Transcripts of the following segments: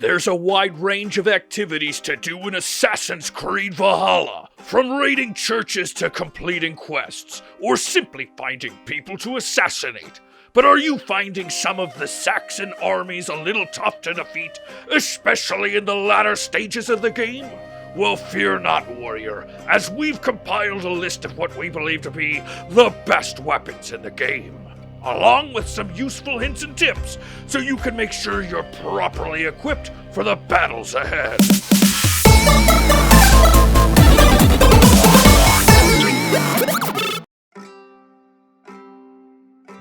There's a wide range of activities to do in Assassin's Creed Valhalla, from raiding churches to completing quests, or simply finding people to assassinate. But are you finding some of the Saxon armies a little tough to defeat, especially in the latter stages of the game? Well, fear not, warrior, as we've compiled a list of what we believe to be the best weapons in the game, along with some useful hints and tips, so you can make sure you're properly equipped for the battles ahead.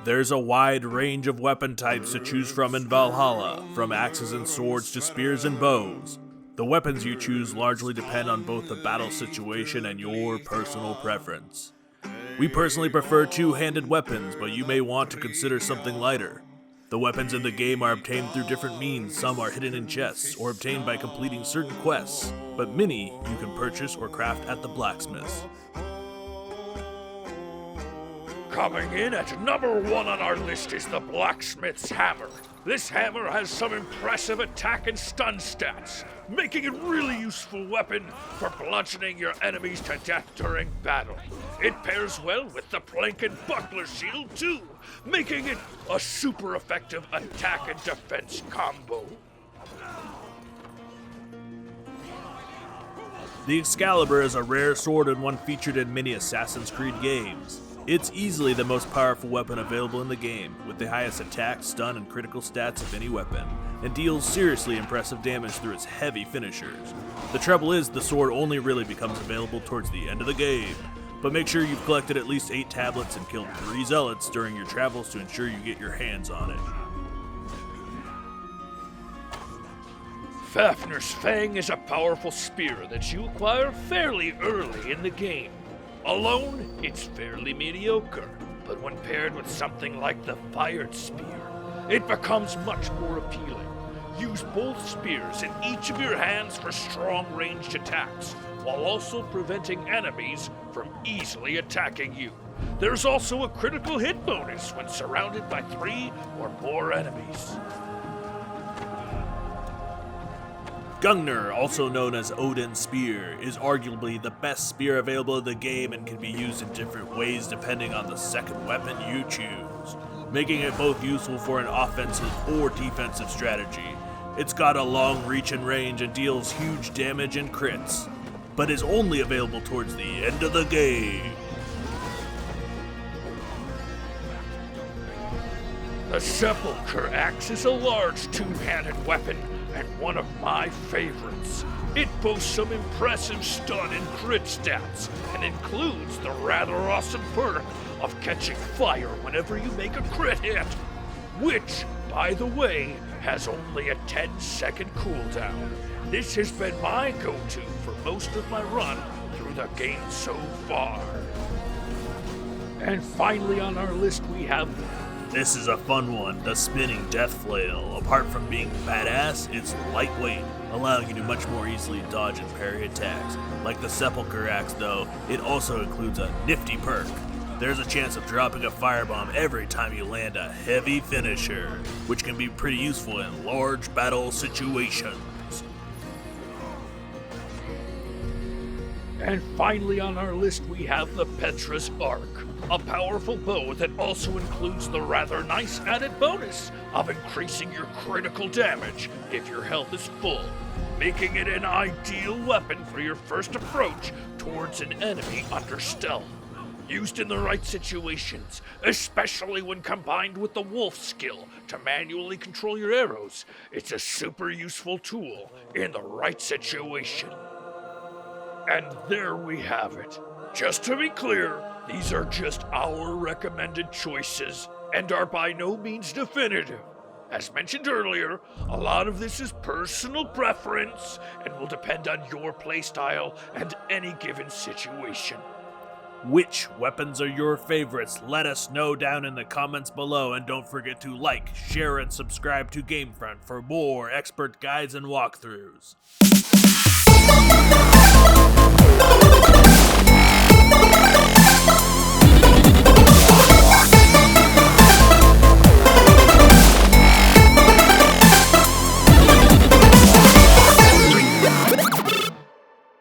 There's a wide range of weapon types to choose from in Valhalla, from axes and swords to spears and bows. The weapons you choose largely depend on both the battle situation and your personal preference. We personally prefer two-handed weapons, but you may want to consider something lighter. The weapons in the game are obtained through different means. Some are hidden in chests or obtained by completing certain quests, but many you can purchase or craft at the blacksmiths. Coming in at number 1 on our list is the Blacksmiths Hammer. This hammer has some impressive attack and stun stats, making it a really useful weapon for bludgeoning your enemies to death during battle. It pairs well with the plank and buckler shield too, making it a super effective attack and defense combo. The Excalibur is a rare sword and one featured in many Assassin's Creed games. It's easily the most powerful weapon available in the game, with the highest attack, stun, and critical stats of any weapon, and deals seriously impressive damage through its heavy finishers. The trouble is, the sword only really becomes available towards the end of the game, but make sure you've collected at least 8 tablets and killed 3 zealots during your travels to ensure you get your hands on it. Fafnir's Fang is a powerful spear that you acquire fairly early in the game. Alone, it's fairly mediocre, but when paired with something like the fired spear, it becomes much more appealing. Use both spears in each of your hands for strong ranged attacks, while also preventing enemies from easily attacking you. There's also a critical hit bonus when surrounded by 3 or more enemies. Gungnir, also known as Oden Spear, is arguably the best spear available in the game and can be used in different ways depending on the second weapon you choose, making it both useful for an offensive or defensive strategy. It's got a long reach and range and deals huge damage and crits, but is only available towards the end of the game. The Sepulcher Axe is a large two-handed weapon and one of my favorites. It boasts some impressive stun and crit stats, and includes the rather awesome perk of catching fire whenever you make a crit hit, which, by the way, has only a 10-second cooldown. This has been my go-to for most of my run through the game so far. And finally on our list we have... This is a fun one, the spinning death flail. Apart from being badass, it's lightweight, allowing you to much more easily dodge and parry attacks. Like the Sepulcher Axe though, it also includes a nifty perk. There's a chance of dropping a firebomb every time you land a heavy finisher, which can be pretty useful in large battle situations. And finally on our list we have the Petrus Bark, a powerful bow that also includes the rather nice added bonus of increasing your critical damage if your health is full, making it an ideal weapon for your first approach towards an enemy under stealth. Used in the right situations, especially when combined with the wolf skill to manually control your arrows, it's a super useful tool in the right situation. And there we have it. Just to be clear, these are just our recommended choices and are by no means definitive. As mentioned earlier, a lot of this is personal preference and will depend on your playstyle and any given situation. Which weapons are your favorites? Let us know down in the comments below, and don't forget to like, share, and subscribe to GameFront for more expert guides and walkthroughs.